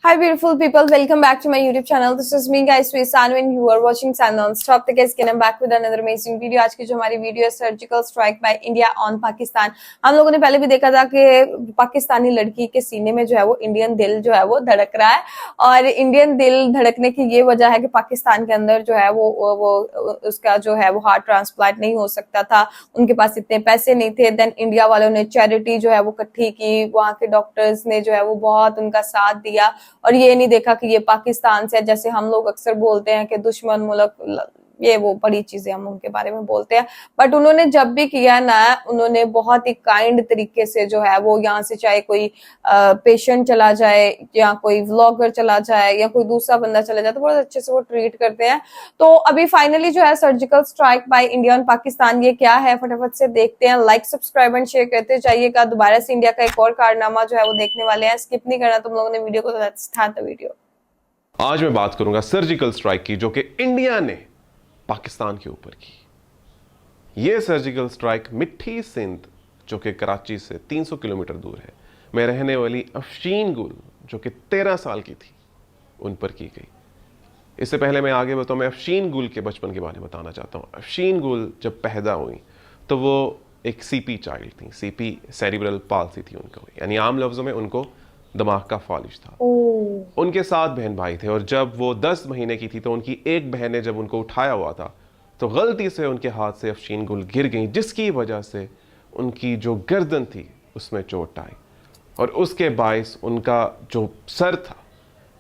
Hi beautiful people, welcome back to my YouTube channel. This is me guys, Sanu and you are watching Sanu Non-Stop. तो guys, again I'm back with another amazing video. आज की जो हमारी video है surgical strike by India on Pakistan. हम लोगों ने पहले भी देखा था कि पाकिस्तानी लड़की के सीने में जो है वो इंडियन दिल जो है वो धड़क रहा है, और इंडियन दिल धड़कने की ये वजह है कि पाकिस्तान के अंदर जो है वो उसका जो है वो हार्ट ट्रांसप्लांट नहीं हो सकता था, उनके पास इतने पैसे नहीं थे। देन इंडिया वालों ने चैरिटी जो है वो इकट्ठी की, वहां के डॉक्टर्स ने जो है वो बहुत उनका साथ दिया, और ये नहीं देखा कि ये पाकिस्तान से, जैसे हम लोग अक्सर बोलते हैं कि दुश्मन मुल्क, ये वो बड़ी चीजें हम उनके बारे में बोलते हैं। बट उन्होंने जब भी किया ना, उन्होंने बहुत ही काइंड तरीके से जो है वो यहाँ से चाहे कोई पेशेंट चला जाए या कोई व्लॉगर चला जाए या कोई दूसरा बंदा चला जाए तो बहुत अच्छे से वो ट्रीट करते हैं। तो अभी फाइनली जो है surgical strike by India on Pakistan, ये क्या है फटाफट से देखते हैं। लाइक सब्सक्राइब एंड शेयर करते जाइएगा। दोबारा से इंडिया का एक और कारनामा जो है वो देखने वाले हैं, स्किप नहीं करना तुम लोगों ने वीडियो को। Start the video. आज मैं बात करूंगा सर्जिकल स्ट्राइक की, जो कि इंडिया ने पाकिस्तान के ऊपर की। यह सर्जिकल स्ट्राइक मिठी सिंध, जो कि कराची से 300 किलोमीटर दूर है, में रहने वाली अफशीन गुल, जो कि 13 साल की थी, उन पर की गई। इससे पहले मैं आगे बताऊं, मैं अफशीन गुल के बचपन के बारे में बताना चाहता हूं। अफशीन गुल जब पैदा हुई तो वो एक सीपी चाइल्ड थी। सीपी सेरिब्रल पाल्सी थी उनको, यानी आम लफ्जों में उनको दिमाग का फालिज था। उनके 7 बहन भाई थे, और जब वो 10 महीने की थी तो उनकी एक बहन ने जब उनको उठाया हुआ था तो गलती से उनके हाथ से अफशीन गुल गिर गई, जिसकी वजह से उनकी जो गर्दन थी उसमें चोट आई, और उसके बायस उनका जो सर था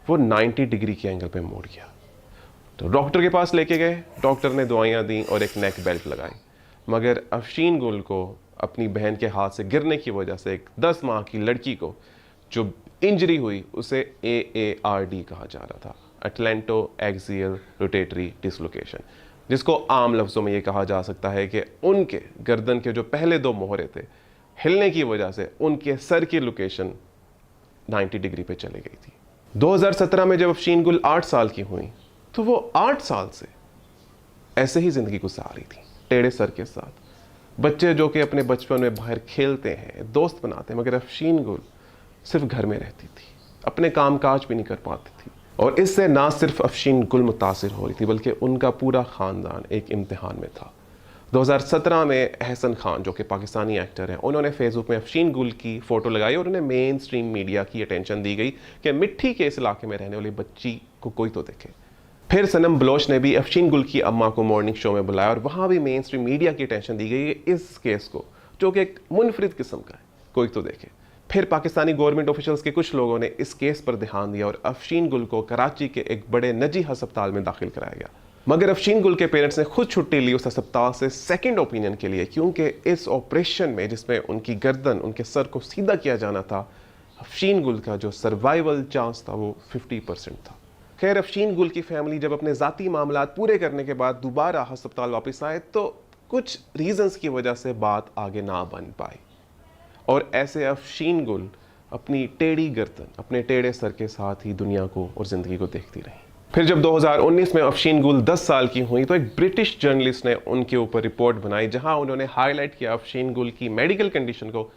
वो 90 डिग्री के एंगल पे मुड़ गया। तो डॉक्टर के पास लेके गए, डॉक्टर ने दवाइयाँ दी और एक नेक बेल्ट लगाई, मगर अफशीन गुल को अपनी बहन के हाथ से गिरने की वजह से एक 10 माह की लड़की को जो इंजरी हुई उसे AARD कहा जा रहा था, अटलेंटो एक्सियल रोटेटरी डिसलोकेशन, जिसको आम लफ्ज़ों में ये कहा जा सकता है कि उनके गर्दन के जो पहले 2 मोहरे थे, हिलने की वजह से उनके सर की लोकेशन 90 डिग्री पे चली गई थी। 2017 में जब अफशीन गुल 8 साल की हुई तो वो 8 साल से ऐसे ही ज़िंदगी गुजार रही थी, टेढ़े सर के साथ। बच्चे जो कि अपने बचपन में बाहर खेलते हैं, दोस्त बनाते हैं, मगर अफशीन गुल सिर्फ घर में रहती थी, अपने काम काज भी नहीं कर पाती थी। और इससे ना सिर्फ अफशीन गुल मुतासिर हो रही थी, बल्कि उनका पूरा ख़ानदान एक इम्तिहान में था। 2017 में अहसन खान, जो कि पाकिस्तानी एक्टर हैं, उन्होंने फेसबुक में अफशीन गुल की फ़ोटो लगाई और उन्हें मेन स्ट्रीम मीडिया की अटेंशन दी गई कि मिट्टी के इस इलाके में रहने वाली बच्ची को कोई तो देखे। फिर सनम बलोच ने भी अफशीन गुल की अम्मा को मॉर्निंग शो में बुलाया और वहाँ भी मेन स्ट्रीम मीडिया की अटेंशन दी गई इस केस को, जो कि एक मुनफरिद किस्म का है, कोई तो देखे। फिर पाकिस्तानी गवर्नमेंट ऑफिशियल्स के कुछ लोगों ने इस केस पर ध्यान दिया और अफशीन गुल को कराची के एक बड़े निजी अस्पताल में दाखिल कराया गया। मगर अफशीन गुल के पेरेंट्स ने खुद छुट्टी ली उस अस्पताल से सेकंड ओपिनियन के लिए, क्योंकि इस ऑपरेशन में, जिसमें उनकी गर्दन, उनके सर को सीधा किया जाना था, अफशीन गुल का जो सर्वाइवल चांस था वो 50% था। खैर, अफशीन गुल की फैमिली जब अपने ज़ाती मामलात पूरे करने के बाद दोबारा अस्पताल वापस आए तो कुछ रीजंस की वजह से बात आगे ना बन पाई, और ऐसे अफशीन गुल अपनी टेढ़ी गर्दन, अपने टेढ़े सर के साथ ही दुनिया को और ज़िंदगी को देखती रही। फिर जब 2019 में अफशीन गुल 10 साल की हुई तो एक ब्रिटिश जर्नलिस्ट ने उनके ऊपर रिपोर्ट बनाई, जहां उन्होंने हाईलाइट किया अफशीन गुल की मेडिकल कंडीशन को,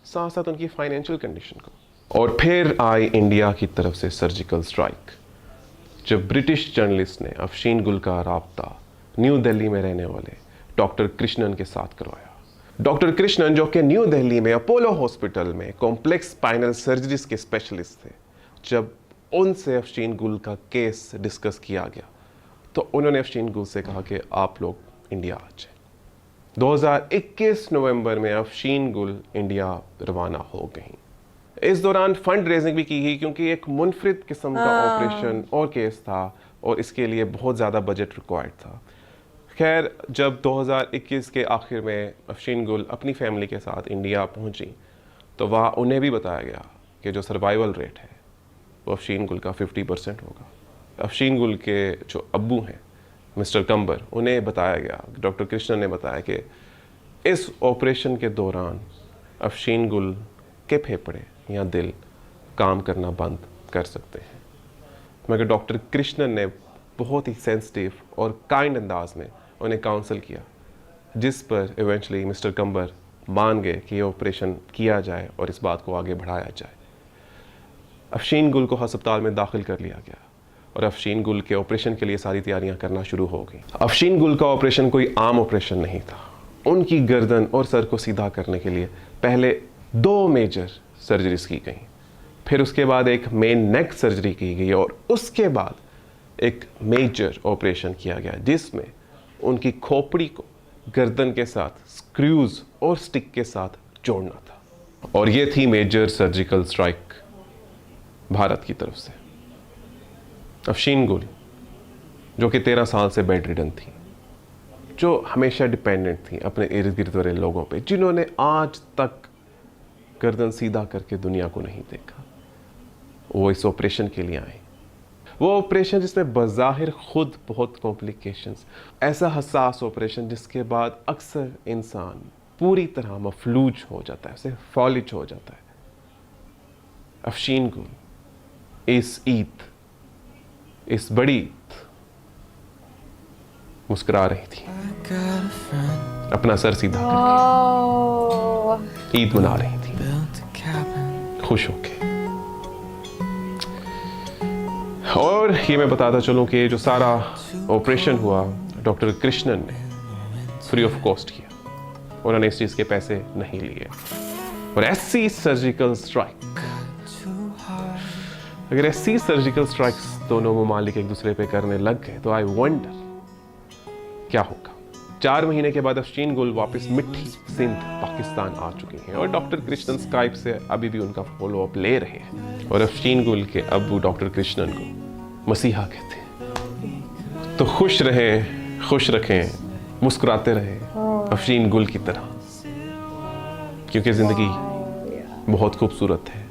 साथ साथ उनकी फाइनेंशियल कंडीशन को। और फिर आई इंडिया की तरफ से सर्जिकल स्ट्राइक, जब ब्रिटिश जर्नलिस्ट ने अफशीन गुल का राब्ता न्यू दिल्ली में रहने वाले डॉक्टर कृष्णन के साथ करवाया। डॉक्टर कृष्णन, जो कि न्यू दिल्ली में अपोलो हॉस्पिटल में कॉम्प्लेक्स स्पाइनल सर्जरीज के स्पेशलिस्ट थे, जब उनसे अफशीन गुल का केस डिस्कस किया गया तो उन्होंने अफशीन गुल से कहा कि आप लोग इंडिया आ जाए। 2021 नवंबर में अफशीन गुल इंडिया रवाना हो गई। इस दौरान फंड रेजिंग भी की गई, क्योंकि एक मुनफरिद किस्म का ऑपरेशन और केस था और इसके लिए बहुत ज़्यादा बजट रिक्वायर्ड था। खैर, जब 2021 के आखिर में अफशीन गुल अपनी फैमिली के साथ इंडिया पहुंची तो वहाँ उन्हें भी बताया गया कि जो सर्वाइवल रेट है वो अफशीन गुल का 50% होगा। अफशीन गुल के जो अब्बू हैं मिस्टर कंबर, उन्हें बताया गया, डॉक्टर कृष्णन ने बताया कि इस ऑपरेशन के दौरान अफशीन गुल के फेफड़े या दिल काम करना बंद कर सकते हैं। मगर डॉक्टर कृष्णन ने बहुत ही सेंसिटिव और काइंड अंदाज में उन्हें काउंसल किया, जिस पर इवेंचुअली मिस्टर कंबर मान गए कि ये ऑपरेशन किया जाए और इस बात को आगे बढ़ाया जाए। अफशीन गुल को अस्पताल में दाखिल कर लिया गया और अफशीन गुल के ऑपरेशन के लिए सारी तैयारियां करना शुरू हो गई। अफशीन गुल का ऑपरेशन कोई आम ऑपरेशन नहीं था। उनकी गर्दन और सर को सीधा करने के लिए पहले 2 मेजर सर्जरीज की गई, फिर उसके बाद एक मेन नेक सर्जरी की गई और उसके बाद एक मेजर ऑपरेशन किया गया जिसमें उनकी खोपड़ी को गर्दन के साथ स्क्रूज और स्टिक के साथ जोड़ना था। और ये थी मेजर सर्जिकल स्ट्राइक भारत की तरफ से। अफशीन गुल जो कि 13 साल से बेड रिडन थी, जो हमेशा डिपेंडेंट थी अपने इर्द गिर्द वाले लोगों पे, जिन्होंने आज तक गर्दन सीधा करके दुनिया को नहीं देखा, वो इस ऑपरेशन के लिए आए। वो ऑपरेशन जिसमें बज़ाहिर खुद बहुत कॉम्प्लिकेशंस, ऐसा हसास ऑपरेशन जिसके बाद अक्सर इंसान पूरी तरह मफलूज हो जाता है, उसे फॉलिज हो जाता है। अफशीन गुल इस ईद, इस बड़ी ईद मुस्कुरा रही थी, अपना सर सीधा करके ईद मना रही थी, खुश होके। और ये मैं बताता चलूं कि जो सारा ऑपरेशन हुआ डॉक्टर कृष्णन ने फ्री ऑफ कॉस्ट किया, उन्होंने इस चीज़ के पैसे नहीं लिए। और ऐसी सर्जिकल स्ट्राइक, अगर ऐसी सर्जिकल स्ट्राइक्स दोनों ममालिक एक दूसरे पे करने लग गए तो आई वंडर क्या होगा। 4 महीने के बाद अफशीन गुल वापस मिठी सिंध पाकिस्तान आ चुके हैं और डॉक्टर कृष्णन स्काइप से अभी भी उनका फॉलो अप ले रहे हैं। और अफशीन गुल के अब्बू डॉक्टर कृष्णन को मसीहा कहते हैं। तो खुश रहें, खुश रखें, मुस्कुराते रहें अफशीन गुल की तरह, क्योंकि जिंदगी बहुत खूबसूरत है,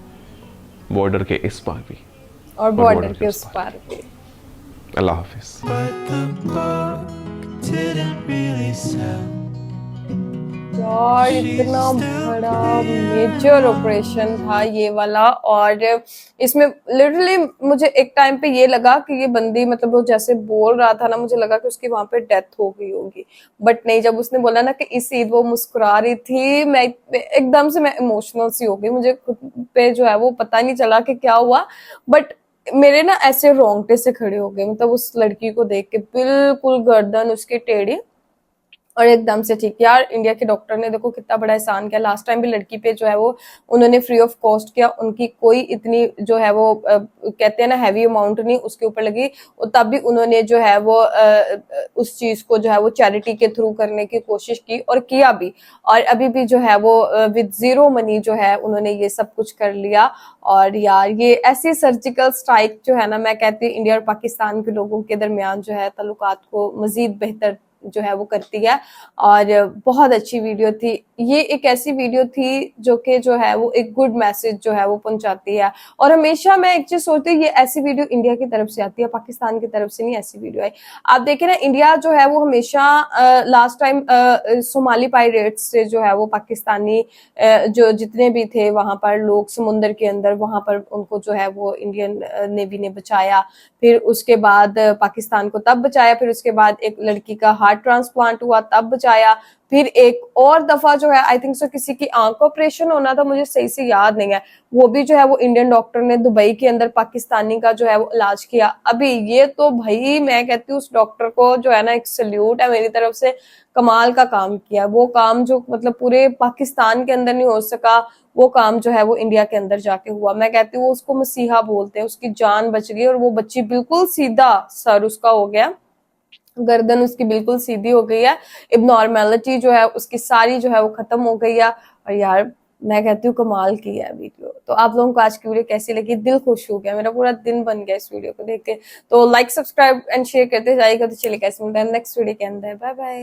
बॉर्डर के इस पार भी और बॉर्डर के उस पार भी। अल्लाह हाफिज। यार इतना बड़ा मेजर ऑपरेशन था ये वाला, और इसमें लिटरली मुझे एक टाइम पे ये लगा कि ये बंदी, मतलब वो जैसे बोल रहा था ना, मुझे लगा कि उसकी वहां पे डेथ हो गई होगी, बट नहीं। जब उसने बोला ना कि इस ईद वो मुस्कुरा रही थी, मैं एकदम से मैं इमोशनल सी हो गई। मुझे खुद पे जो है वो पता नहीं चला कि क्या हुआ, बट मेरे ना ऐसे रोंगटे से खड़े हो गए। मतलब उस लड़की को देख के बिल्कुल गर्दन उसकी टेढ़ी और एकदम से ठीक। यार इंडिया के डॉक्टर ने देखो कितना बड़ा एहसान किया। लास्ट टाइम भी लड़की पे जो है वो उन्होंने फ्री ऑफ कॉस्ट किया, उनकी कोई इतनी जो है वो कहते हैं ना हैवी अमाउंट नहीं उसके ऊपर लगी, तब भी उन्होंने जो है वो उस चीज को जो है वो चैरिटी के थ्रू करने की कोशिश की और किया भी। और अभी भी जो है वो विद 0 मनी जो है उन्होंने ये सब कुछ कर लिया। और यार ये ऐसी सर्जिकल स्ट्राइक जो है ना, मैं कहती हूँ इंडिया और पाकिस्तान के लोगों के दरमियान जो है ताल्लुकात को मजीद बेहतर जो है वो करती है। और बहुत अच्छी वीडियो थी ये, एक ऐसी वीडियो थी जो कि जो है वो एक गुड मैसेज जो है वो पहुंचाती है। और हमेशा मैं एक चीज सोचती हूँ, ये ऐसी वीडियो इंडिया की तरफ से आती है, पाकिस्तान की तरफ से नहीं ऐसी वीडियो आई। आप देखें ना, इंडिया जो है वो हमेशा लास्ट टाइम सोमाली पायरेट्स से जो है वो पाकिस्तानी जो जितने भी थे वहां पर लोग समुद्र के अंदर, वहां पर उनको जो है वो इंडियन नेवी ने बचाया। फिर उसके बाद पाकिस्तान को तब बचाया, फिर उसके बाद एक लड़की का हार्ट ट्रांसप्लांट हुआ तब बचाया। फिर एक और दफा जो है आई थिंक सो किसी की आंख ऑपरेशन होना था, मुझे सही से याद नहीं है, वो भी जो है वो इंडियन डॉक्टर ने दुबई के अंदर पाकिस्तानी का जो है वो इलाज किया। अभी ये तो भाई मैं कहती हूँ उस डॉक्टर को जो है ना एक सल्यूट है मेरी तरफ से, कमाल का काम किया। वो काम जो मतलब पूरे पाकिस्तान के अंदर नहीं हो सका, वो काम जो है वो इंडिया के अंदर जाके हुआ। मैं कहती हूँ उसको मसीहा बोलते हैं, उसकी जान बच गई और वो बच्ची बिल्कुल सीधा सर उसका हो गया, गर्दन उसकी बिल्कुल सीधी हो गई है, इब्नॉर्मेलिटी जो है उसकी सारी जो है वो खत्म हो गई है। और यार मैं कहती हूँ कमाल की है वीडियो। तो आप लोगों को आज की वीडियो कैसी लगी? दिल खुश हो गया, मेरा पूरा दिन बन गया इस वीडियो को देख के। तो लाइक सब्सक्राइब एंड शेयर करते जाइएगा। तो चलिए कैसे मिलते हैं नेक्स्ट वीडियो के अंदर, बाय बाय।